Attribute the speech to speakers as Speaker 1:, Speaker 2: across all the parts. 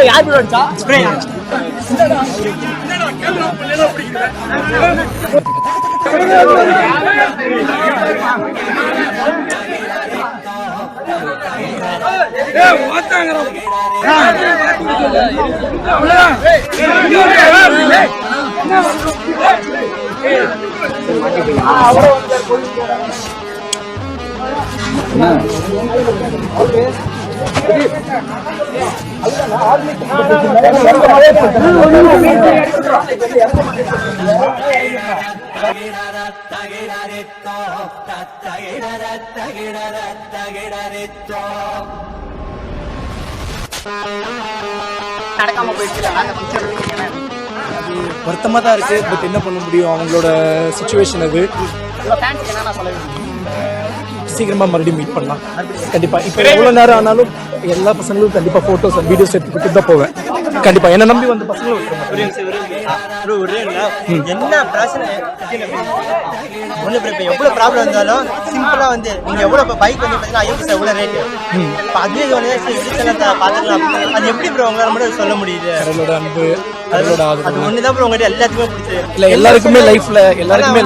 Speaker 1: யார் ப்ரோ அடிச்சா ஸ்ப்ரே நடக்காம போயிடுச்சு.
Speaker 2: வருத்தமா தான் இருக்கு. பட் என்ன பண்ண முடியும், அவங்களோட சிச்சுவேஷன் அது. சீக்கிரமா மறுபடியும் மீட் பண்ணலாம் கண்டிப்பா. இப்போ எவ்வளவு நேரம் ஆனாலும் எல்லா பசங்களும் கண்டிப்பா போட்டோஸ் அண்ட் வீடியோஸ் எடுத்துக்கிட்டு தான் போவேன் கண்டிப்பா. என்ன நம்பி வந்து பசங்களும்
Speaker 3: என்ன பிரச்சனை ஒண்ணு இப்போ எவ்வளவு ப்ராப்ளம் இருந்தாலும் சிம்பிளா வந்து நீங்க எவ்வளவு பைக் வந்து பாத்தீங்கன்னா ஐஎஃப்எஸ் எவ்வளவு ரேட்டு அதுவே பாத்துக்கலாம். அது எப்படி ப்ரோ உங்களால மட்டும் சொல்ல முடியுது?
Speaker 2: அவங்களோட அன்பு,
Speaker 3: அது ஒண்ணுதான் ப்ரோ உங்ககிட்ட எல்லாத்துக்குமே பிடிச்சது.
Speaker 2: இல்ல எல்லாருக்குமே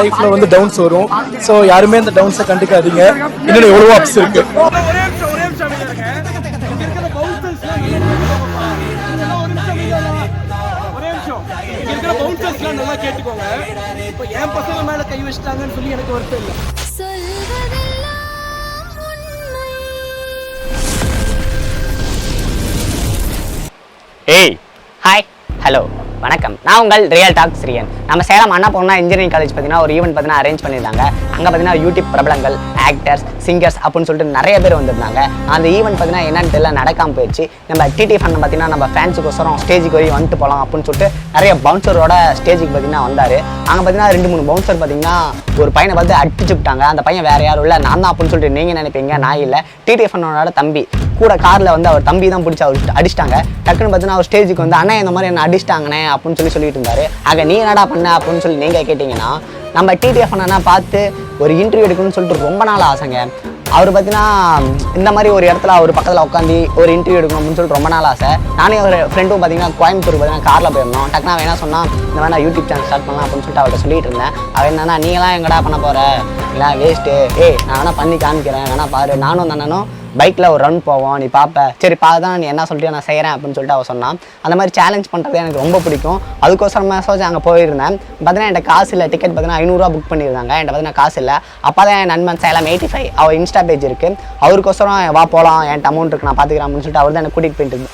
Speaker 2: லைஃப்ல வந்து டவுன்ஸ் வரும். ஸோ யாருமே அந்த டவுன்ஸை கண்டுக்காதீங்க. இன்னும் எவ்வளவோ அப்ஸ் இருக்கு.
Speaker 1: நல்லா கேட்டுக்கோங்க. இப்போ என் பசங்க மேல கை வச்சிட்டாங்கன்னு சொல்லி எனக்கு வருத்தம் இல்லை.
Speaker 4: ஏய் ஹாய் ஹலோ வணக்கம், நான் உங்கள் ரியல் டாக் ஸ்ரீயன். நம்ம சேலம் அண்ணா பொண்ணா இன்ஜினியரிங் காலேஜ் பார்த்தீங்கன்னா ஒரு ஈவெண்ட் பார்த்தீங்கன்னா அரேஞ்ச் பண்ணியிருந்தாங்க. அங்கே பார்த்தீங்கன்னா யூடியூப் பிரபலங்கள், ஆக்டர்ஸ், சிங்கர்ஸ் அப்படின்னு சொல்லிட்டு நிறைய பேர் வந்திருந்தாங்க. அந்த ஈவெண்ட் பார்த்தீங்கன்னா என்னன்னு தெரியல, நடக்காமல் போயிடுச்சு. நம்ம டிடி ஃபன் பார்த்தீங்கன்னா நம்ம ஃபேன்ஸுக்கோசரம் ஸ்டேஜுக்கு வரையும் வந்துட்டு போகலாம் அப்படின்னு சொல்லிட்டு நிறைய பவுன்சரோட ஸ்டேஜுக்கு பார்த்தீங்கன்னா வந்தார். அங்கே பார்த்தீங்கன்னா 2-3 பவுன்சர் பார்த்தீங்கன்னா ஒரு பையனை பார்த்து அடிச்சு விட்டாங்க. அந்த பையன் வேறு யாரும் இல்லை, நான் தான் அப்படின்னு சொல்லிட்டு நீங்கள் நினைப்பீங்க. நான் இல்லை, டிடி ஃபன்னோட தம்பி கூட காரில் வந்து அவர் தம்பி தான் பிடிச்சி அவர் அடிச்சிட்டாங்க. டக்குன்னு பார்த்தீங்கன்னா அவர் ஸ்டேஜுக்கு வந்து அண்ணா இந்த மாதிரி என்ன அடிச்சிட்டாங்கண்ணே அப்படின்னு சொல்லிட்டு இருந்தாரு. ஆக நீ என்னடா பண்ண அப்படின்னு சொல்லி நீங்கள் கேட்டிங்கன்னா, நம்ம டிடிஎஃப் அண்ணா பார்த்து ஒரு இன்டர்வியூ எடுக்கணும்னு சொல்லிட்டு ரொம்ப நாள் ஆசைங்க. அவர் பார்த்தீங்கன்னா இந்த மாதிரி ஒரு இடத்துல அவர் பக்கத்தில் உட்காந்து ஒரு இன்டர்வியூ எடுக்கணும் அப்படின்னு சொல்லிட்டு ரொம்ப நாள் ஆசை. நானே ஒரு ஃப்ரெண்டும் பார்த்தீங்கன்னா கோயம்புத்தூர் பார்த்தீங்கன்னா காரில் போயிருந்தோம். டக்குனா வேணா சொன்னால் இந்த மாதிரி நான் யூடியூப் சேனல் ஸ்டார்ட் பண்ணலாம் அப்படின்னு சொல்லிட்டு அவர்கிட்ட சொல்லிட்டு இருந்தேன். அவன் என்னன்னா நீங்களாம் எங்கடா பண்ண போகிற, இல்லை வேஸ்ட்டு, நான் வேணா பண்ணி காமிக்கிறேன், வேணா பாரு, நானும் அண்ணனும் பைக்கில் ஒரு ரன் போவோம், நீ பார்ப்ப, சரி தான் நீ என்ன சொல்லிட்டு நான் செய்கிறேன் அப்படின்னு சொல்லிட்டு அவள் சொன்னான். அந்த மாதிரி சேலஞ்ச் பண்ணுறது எனக்கு ரொம்ப பிடிக்கும். அதுக்கோசரம் மெசேஜ் அங்கே போயிருந்தேன். பார்த்தீங்கன்னா என்கிட்ட காசு இல்லை, டிக்கெட் பார்த்தீங்கன்னா 500 புக் பண்ணியிருந்தாங்க. என்கிட்ட பார்த்தீங்கன்னா காசு இல்லை. அப்போ தான் என் நண்பன் சேலம் 85 அவர் இன்ஸ்டா பேஜ் இருக்குது, அவருக்கோசரம் வா போகலாம், என்கிட்ட அமௌண்ட் இருக்குது, நான் பார்த்துக்கிறேன் அப்படின்னு சொல்லிட்டு அவர் தான் எனக்கு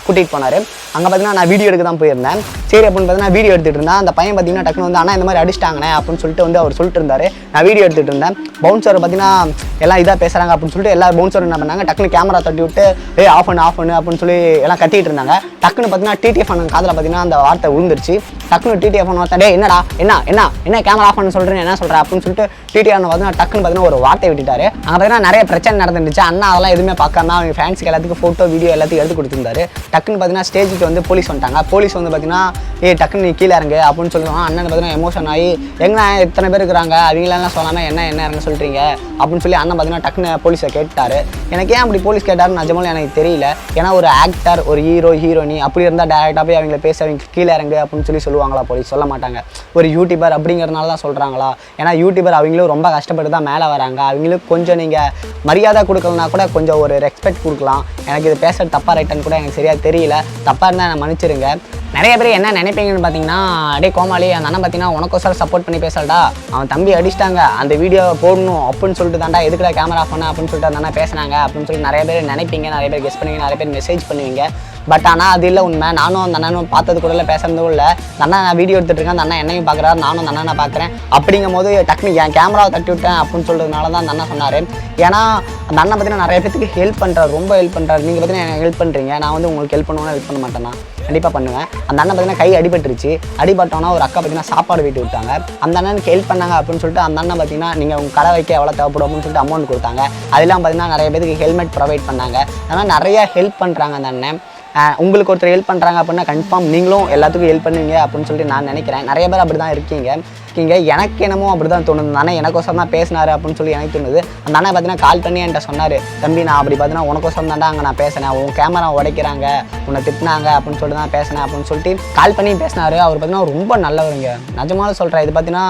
Speaker 4: கூட்டிகிட்டு போனார். அங்கே பார்த்தீங்கன்னா நான் வீடியோ எடுக்க தான் போயிருந்தேன். சரி அப்படின்னு பார்த்தீங்கன்னா வீடியோ எடுத்துகிட்டு இருந்தேன். அந்த பையன் பார்த்தீங்கன்னா டக்குனு வந்து ஆனால் இந்த மாதிரி அடிச்சிட்டாங்கண்ணே அப்படின்னு சொல்லிட்டு வந்து அவர் சொல்லிட்டு இருந்தார். நான் வீடியோ எடுத்துகிட்டு இருந்தேன். பவுன்சர் பார்த்தீங்கன்னா எல்லாம் இதாக பேசுகிறாங்க அப்படின்னு சொல்லிட்டு எல்லா பவுன்சரும் என்ன பண்ணாங்க, டக்குனு கேமரா தட்டி விட்டு ஆஃப் பண்ணு அப்படின்னு சொல்லி எல்லாம் கட்டிட்டு இருந்தாங்க. டக்குன்னு பார்த்தீங்கன்னா டிடிஎஃப் அண்ணன் காதில் பார்த்தீங்கன்னா அந்த வார்த்தை விழுந்துருச்சு. டக்குன்னு டிடிஎஃப் அண்ணன் வார்த்தை என்னடா என்ன கேமரா ஆஃப் பண்ண சொல்கிறேன், என்ன சொல்கிறேன் அப்படின்னு சொல்லிட்டு டிடிஎஃப் அண்ணன் பார்த்தீங்கன்னா டக்குன்னு பார்த்தீங்கன்னா ஒரு வார்த்தை விட்டுட்டாரு. அங்கே பார்த்தீங்கன்னா நிறைய பிரச்சனை நடந்துருந்துச்சு. அண்ணா அதெல்லாம் எதுவுமே பார்க்காம அவங்க ஃபேன்ஸுக்கு எல்லாத்துக்கும் ஃபோட்டோ வீடியோ எல்லாத்தையும் எடுத்து கொடுத்துருந்தாரு. டக்குன்னு பார்த்தீங்கன்னா ஸ்டேஜுக்கு வந்து போலீஸ் வந்துட்டாங்க. போலீஸ் வந்து பார்த்தீங்கன்னா டக்குன்னு நீ கீழே இறங்கு அப்படின்னு சொல்லுவாங்க. அண்ணன் பார்த்தீங்கன்னா எமோஷன் ஆகி எங்கன்னா எத்தனை பேர் இருக்கிறாங்க அவங்களெல்லாம் சொல்லாமல் என்ன இறங்க சொல்கிறீங்க அப்படின்னு சொல்லி அண்ணன் பார்த்தீங்கன்னா டக்குன்னு போலீஸை கேட்டார். எனக்கு ஏன் அப்படி போலீஸ் கேட்டாருன்னு நிஜமாலும் எனக்கு தெரியல. ஏன்னா ஒரு ஆக்டர், ஒரு ஹீரோயினி அப்படி இருந்தால் டேரெக்டாக போய் அவங்கள பேச அவங்க கீழே இறங்கு அப்படின்னு சொல்லி சொல்லுவாங்களா? போலீஸ் சொல்ல மாட்டாங்க. ஒரு யூடியூபர் அப்படிங்கிறதுனால தான் சொல்கிறாங்களா? ஏன்னா யூடியூபர் அவங்களும் ரொம்ப கஷ்டப்பட்டு தான் மேலே வராங்க. அவங்களுக்கு கொஞ்சம் நீங்கள் மரியாதை கொடுக்கலனா கூட கொஞ்சம் ஒரு ரெஸ்பெக்ட் கொடுக்கலாம். எனக்கு இது பேசுகிறது தப்பாக ரைட்டான்னு கூட எனக்கு சரியாக தெரியல. தப்பாக இருந்தால் நான் மன்னிச்சிருங்க. நிறைய பேர் என்ன நினைப்பீங்கன்னு பார்த்தீங்கன்னா, அடே கோமாளி அந்த அண்ணன் பார்த்தீங்கன்னா உனக்கோசரம் சப்போர்ட் பண்ணி பேசலடா, அவன் தம்பி அடிச்சிட்டாங்க, அந்த வீடியோ போடணும் அப்படின்னு சொல்லிட்டு தாண்டா எதுக்குடா கேமரா ஆஃப் பண்ண அப்படின்னு சொல்லிட்டு அந்த அண்ணன் பேசுனாங்க அப்படின்னு சொல்லி நிறைய பேர் நினைப்பீங்க, நிறைய பேர் கெஸ் பண்ணுவீங்க, நிறைய பேர் மெசேஜ் பண்ணுவீங்க. பட் ஆனால் அது இல்லை உண்மை. நானும் அந்த அண்ணனும் பார்த்தது கூட இல்லை, பேசுறதும் இல்லை. அந்த அண்ணன் நான் வீடியோ எடுத்துகிட்டு இருக்கேன், அந்த அண்ணன் என்னையும் பார்க்குறாரு, நானும் அந்த அண்ணனை பார்க்குறேன். அப்படிங்கும் போது டக்குனு என் கேமராவை தட்டி விட்டேன் அப்படின்னு சொல்கிறதுனால தான் அந்த அண்ணன் சொன்னார். ஏன்னா அந்த அண்ணன் பார்த்தீங்கன்னா நிறைய பேருக்கு ஹெல்ப் பண்ணுறாரு, ரொம்ப ஹெல்ப் பண்ணுறாரு. நீங்கள் பார்த்தீங்கன்னா எனக்கு ஹெல்ப் பண்ணுறீங்க, நான் வந்து உங்களுக்கு ஹெல்ப் பண்ணுவேன்னா ஹெல்ப் பண்ண மாட்டேன்னா கண்டிப்பாக பண்ணுவேன். அந்த அண்ணன் பார்த்தீங்கன்னா கை அடிபட்டுருச்சு. அடிபட்டோன்னா ஒரு அக்கா பார்த்தீங்கன்னா சாப்பாடு வீட்டு விட்டாங்க. அந்த அண்ணனுக்கு ஹெல்ப் பண்ணாங்க அப்படின்னு சொல்லிட்டு அந்த அண்ணன் பார்த்தீங்கன்னா நீங்கள் உங்கள் கடை வைக்க எவ்வளோ தேவைப்படும் அப்படின்னு சொல்லிட்டு அமௌண்ட் கொடுத்தாங்க. அதெல்லாம் பார்த்தீங்கன்னா நிறைய பேருக்கு ஹெல்மெட் ப்ரொவைட் பண்ணாங்க. அதனால் நிறையா ஹெல்ப் பண்ணுறாங்க அந்த அண்ணன். உங்களுக்கு ஒருத்தர் ஹெல்ப் பண்ணுறாங்க அப்படின்னா கன்ஃபார்ம் நீங்களும் எல்லாத்துக்கும் ஹெல்ப் பண்ணுவீங்க அப்படின்னு சொல்லிட்டு நான் நினைக்கிறேன். நிறைய பேர் அப்படி தான் இருக்கீங்க. வச்சுக்கிங்க. எனக்கு என்னமோ அப்படி தான் தோணுது. அந்த அண்ணன் எனக்கோசம் தான் பேசினாரு அப்படின்னு சொல்லி எனக்கு தோணுது. அந்த அண்ணன் பார்த்தீங்கன்னா கால் பண்ணி என்கிட்ட சொன்னார், தம்பி நான் அப்படி பார்த்தீங்கன்னா உனக்கோசம் தான்டா அங்கே நான் பேசினேன், உன் கேமரா உடைக்கிறாங்க, உன்னை திட்டினாங்க அப்படின்னு சொல்லிட்டு தான் பேசினேன் அப்படின்னு சொல்லிட்டு கால் பண்ணி பேசினார். அவர் பார்த்தீங்கன்னா ரொம்ப நல்லவருங்க, நிஜமாலும் சொல்கிறேன். இது பார்த்தீங்கன்னா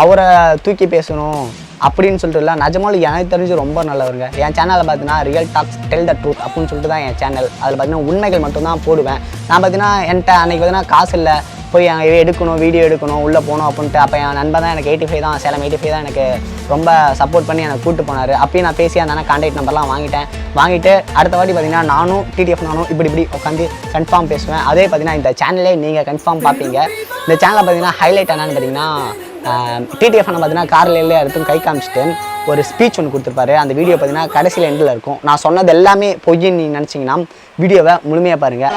Speaker 4: அவரை தூக்கி பேசணும் அப்படின்னு சொல்லிட்டு இல்லை, நிஜமாலும் எனக்கு தெரிஞ்சு ரொம்ப நல்லவருங்க. என் சேனலில் பார்த்தீங்கன்னா real talks tell the truth அப்படின்னு சொல்லிட்டு தான் என் சேனல். அதில் பார்த்தீங்கன்னா உண்மைகள் மட்டும்தான் போடுவேன். நான் பார்த்தீங்கன்னா என்கிட்ட அன்றைக்கி பார்த்தீங்கன்னா காசு இல்லை, போய் அங்கே எடுக்கணும், வீடியோ எடுக்கணும், உள்ளே போகணும் அப்படின்ட்டு. அப்போ என் நண்பர் தான் எனக்கு 85 தான், சேலம் 85 தான் எனக்கு ரொம்ப சப்போர்ட் பண்ணி எனக்கு கூப்பிட்டு போனார். அப்பயும் நான் பேசி அந்த கான்டாக்ட் நம்பர்லாம் வாங்கிட்டு அடுத்த வாட்டி பார்த்தீங்கன்னா நானும் டிடிஎஃப் இப்படி உட்காந்து கன்ஃபார்ம் பேசுவேன். அதே பார்த்தீங்கன்னா இந்த சேனலே நீங்கள் கன்ஃபார்ம் பார்ப்பீங்க. இந்த சேனலில் பார்த்தீங்கன்னா ஹைலைட் என்னன்னு பார்த்தீங்கன்னா டிடிஎஃப் பார்த்தீங்கன்னா காரில் எடுத்து கை காமிச்சிட்டு ஒரு ஸ்பீச் ஒன்று கொடுத்துருப்பாரு. அந்த வீடியோ பார்த்தீங்கன்னா கடைசியில் எண்டில் இருக்கும். நான் சொன்னது எல்லாமே பொய்ன்னு நீங்கள் நினச்சிங்கன்னா வீடியோவை முழுமையாக பாருங்கள்.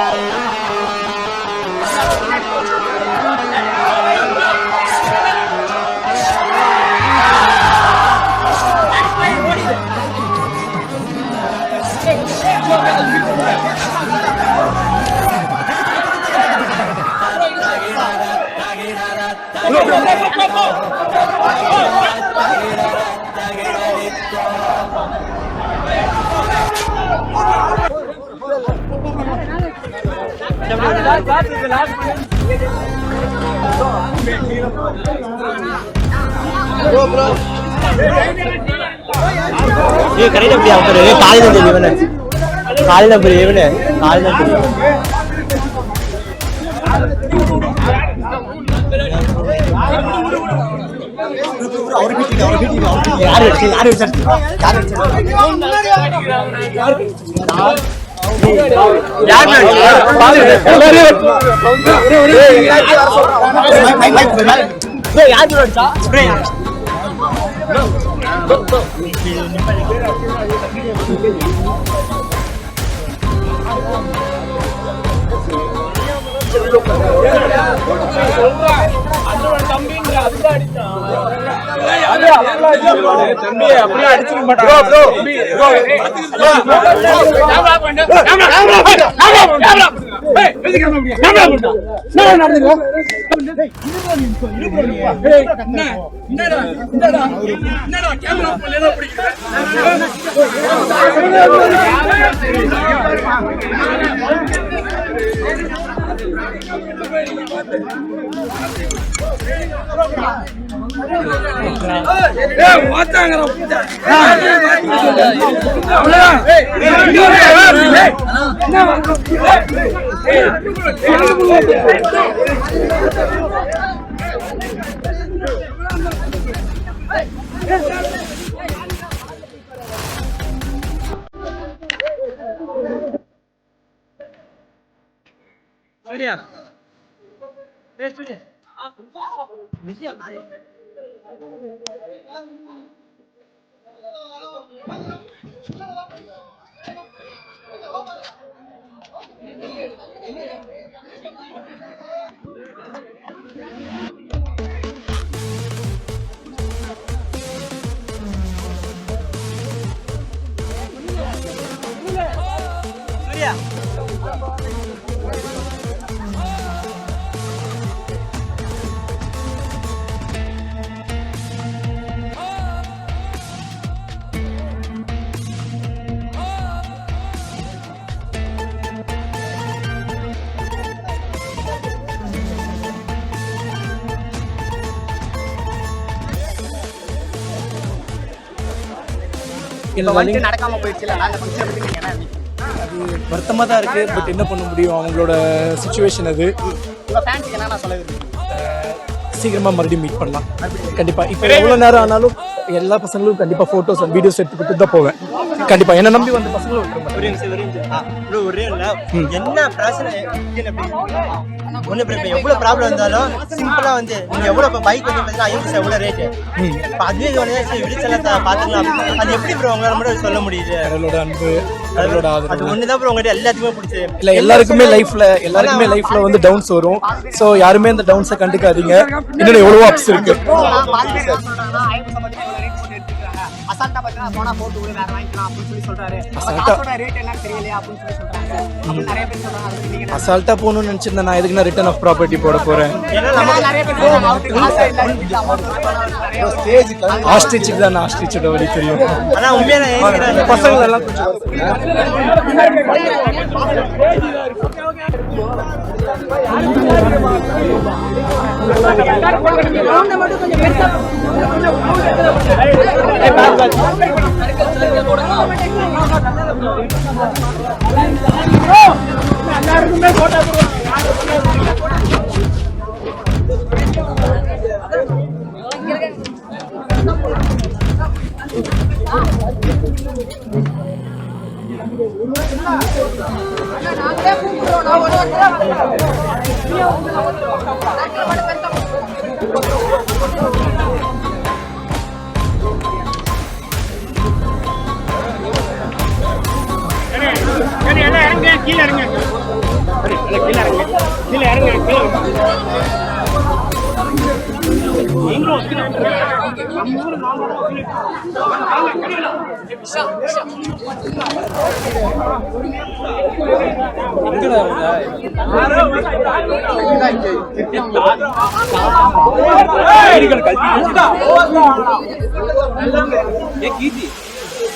Speaker 2: நடக்காம போயிடுச்சு. அது வருத்தமாக தான் இருக்குது. பட் என்ன பண்ண முடியும், அவங்களோட சுச்சுவேஷன் அது. சீக்கிரமாக மறுபடியும் மீட் பண்ணலாம் கண்டிப்பாக. இப்போ எவ்வளோ நேரம் ஆனாலும் எல்லா பசங்களும் கண்டிப்பாக ஃபோட்டோஸ் அண்ட் வீடியோஸ் எடுத்துக்கிட்டு தான் போவேன் கண்டிப்பாக. என்ன நம்பி வந்த பசங்களும்
Speaker 3: என்ன பிரச்சனை ஒண்ணு இப்ப எவ்வளவு ப்ராப்ளம் இருந்தாலும் சிம்பிளா வந்து நீங்க எவ்வளவு பைக் வந்து பாத்தீங்கன்னா ஐஎம்எஸ் எவ்வளவு ரேட்டு அதுவே விடுச்சல பாத்துக்கலாம். அது எப்படி ப்ரோ உங்களால மட்டும் சொல்ல முடியுது?
Speaker 2: அவங்களோட அன்பு, அவங்களோட ஆதரவு,
Speaker 3: அது ஒண்ணுதான் ப்ரோ உங்ககிட்ட எல்லாத்துக்குமே பிடிச்சது.
Speaker 2: இல்ல எல்லாருக்குமே லைஃப்ல வந்து டவுன்ஸ் வரும். சோ யாருமே அந்த டவுன்ஸை கண்டுக்காதீங்க. இன்னும் எவ்வளவோ அப்ஸ் இருக்கு.
Speaker 4: அசால்ட்டா பாத்தீங்கன்னா போனா போட்டு விடு வேற வாங்கிக்கலாம் அப்படின்னு சொல்லி சொல்றாரு. காசோட ரேட் என்னன்னு தெரியலையா அப்படின்னு சொல்லி சொல்றாங்க. அப்படி நிறைய பேர் சொல்றாங்க. அதுக்கு நீங்க
Speaker 2: அசால்ட்டா போகணும்னு நினைச்சிருந்தேன் நான் எதுக்கு நான் ரிட்டர்ன் ஆஃப் ப்ராப்பர்ட்டி போட போறேன்.
Speaker 4: நிறைய பேர் சொல்றாங்க அவருக்கு காசே இல்ல வீட்ல அமௌண்ட் நிறைய
Speaker 2: ஆஸ்ட்ரிச்சுக்கு தான் ஆஸ்ட்ரிச்சோட வழி தெரியும்.
Speaker 3: ஆனா உண்மையான
Speaker 2: பசங்க எல்லாம் கொஞ்சம்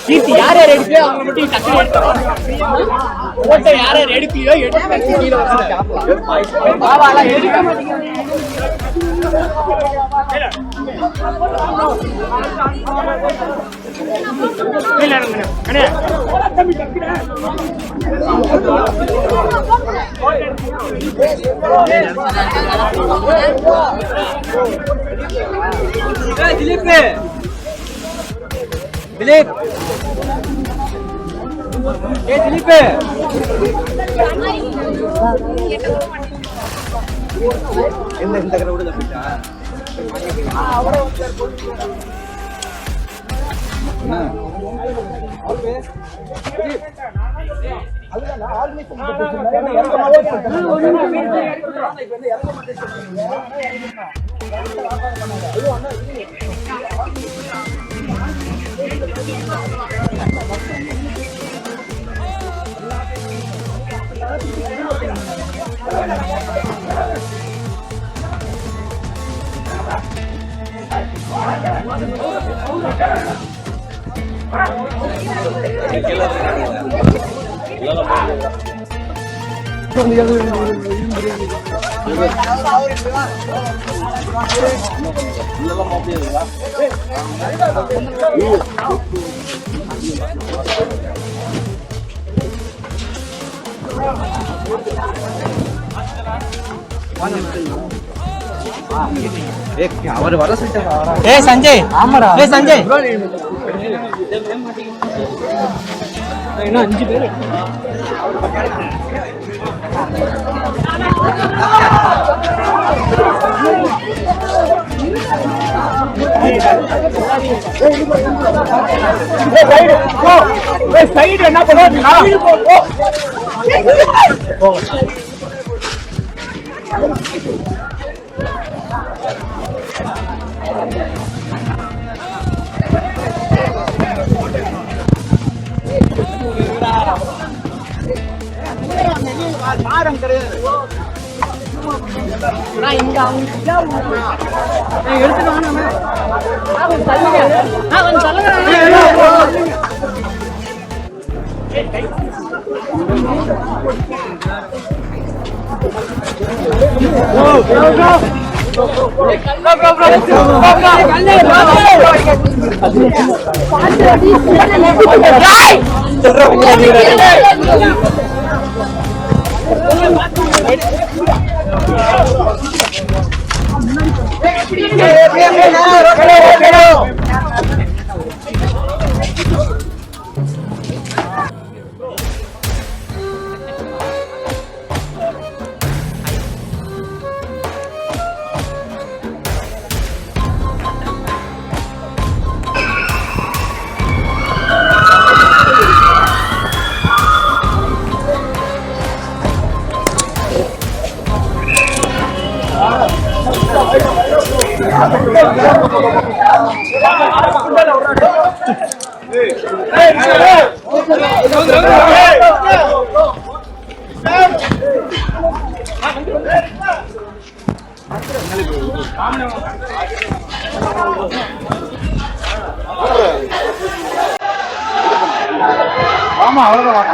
Speaker 1: கீர்த்தி யார் யார் எடுக்கலையோ அவங்க மட்டும் டக்குனு எடுத்துருவாங்க. ஓட்டை யார் யார் எடுக்கலையோ எடுத்து கீழே வச்சுருக்காங்க. பாவாலாம் எடுக்க மாட்டேங்கிறாங்க. திலீப் திலீப் இந்த கடை விட தப்பிட்டா அவர் வர சொல்லிட்டாங்க.
Speaker 3: சஞ்சய் ஆமாடா சஞ்சய்
Speaker 1: இன்னும் 5 பேர் சைடு என்ன பண்ணுவோம்.
Speaker 5: ஆமா அவ்வளவுதான்.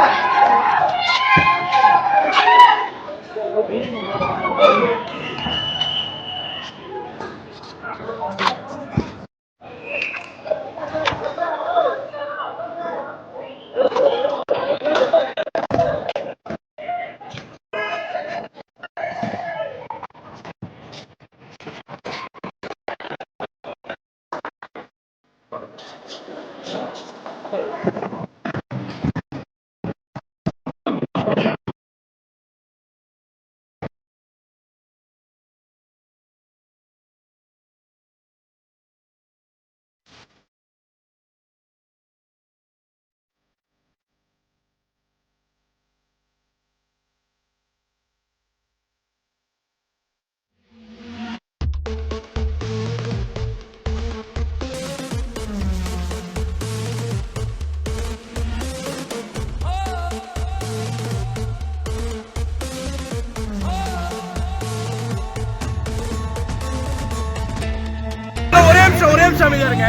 Speaker 2: ஒரே நிமிஷம் அமைதியா இருங்க.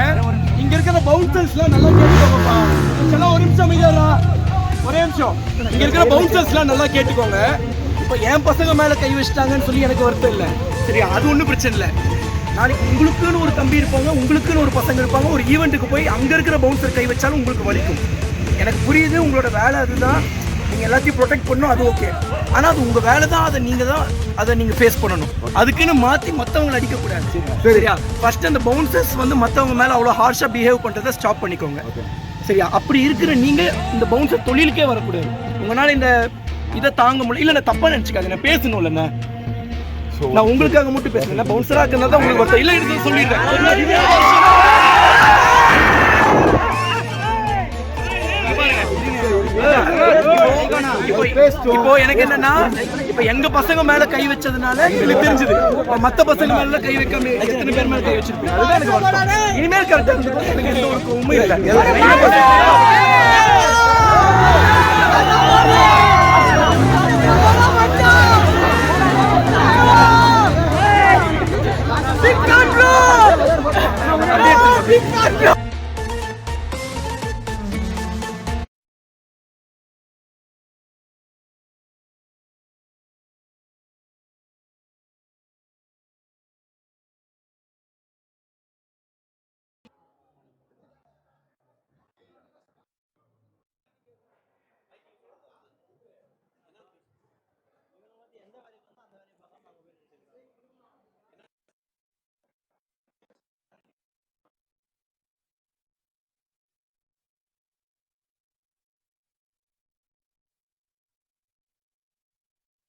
Speaker 2: இங்க இருக்கிற பவுன்சர்ஸ்லாம் நல்லா கேட்டுக்கோங்கப்பா. இதெல்லாம் ஒரு நிமிஷம் அமைதியா இருடா. ஒரே நிமிஷம். இங்க இருக்கிற பவுன்சர்ஸ்லாம் நல்லா கேட்டுக்கோங்க. இப்போ என் பசங்க மேல கை வச்சிட்டாங்கன்னு சொல்லி எனக்கு வருத்தம் இல்லை. சரியா? அது ஒன்றும் பிரச்சனை இல்லை. நாளைக்கு உங்களுக்குன்னு ஒரு தம்பி இருப்பாங்க, உங்களுக்குன்னு ஒரு பசங்க இருப்பாங்க. ஒரு ஈவெண்ட்டுக்கு போய் அங்க இருக்கிற பவுன்சர் கை வச்சாலும் உங்களுக்கு வலிக்கும். எனக்கு புரியுது, உங்களோட வேலை அதுதான். நீங்க எல்லாத்தையும் ப்ரொடெக்ட் பண்ணணும், அது ஓகே. ஆனா அது உங்க வேலை தான், அதை நீங்க ஃபேஸ் பண்ணணும். அதுக்குன்னு மாத்தி மத்தவங்களை அடிக்க கூடாது. சரியா? ஃபர்ஸ்ட் அந்த பவுன்சர்ஸ் வந்து மத்தவங்க மேல அவ்வளவு ஹார்ஷா பிஹேவ் பண்றதை ஸ்டாப் பண்ணிக்கோங்க. சரியா? அப்படி இருக்கிற நீங்க இந்த பவுன்சர் தொழிலுக்கே வரக்கூடாது. உங்களால இந்த இதை தாங்க முடியல. இல்ல நான் தப்பா நினைச்சுக்காது, நான் பேசணும்ல. நான் உங்களுக்காக மட்டும் பேசுறேன். பவுன்சரா இருக்கிறதா தான் உங்களுக்கு வருத்தம். இல்ல எடுத்து சொல்லிடுறேன். இப்போ எனக்கு என்னன்னா, இப்ப எங்க பசங்க மேல கை வச்சதுனால எனக்கு தெரிஞ்சது. மத்த பசங்க மேல கை வைக்காம எத்தனை பேர் மேல கை வச்சிருப்பீங்க? அதுதான் எனக்கு வருத்தம். இனிமேல் கரெக்டா இருந்தது எனக்கு எந்த ஒரு உண்மை இல்லை.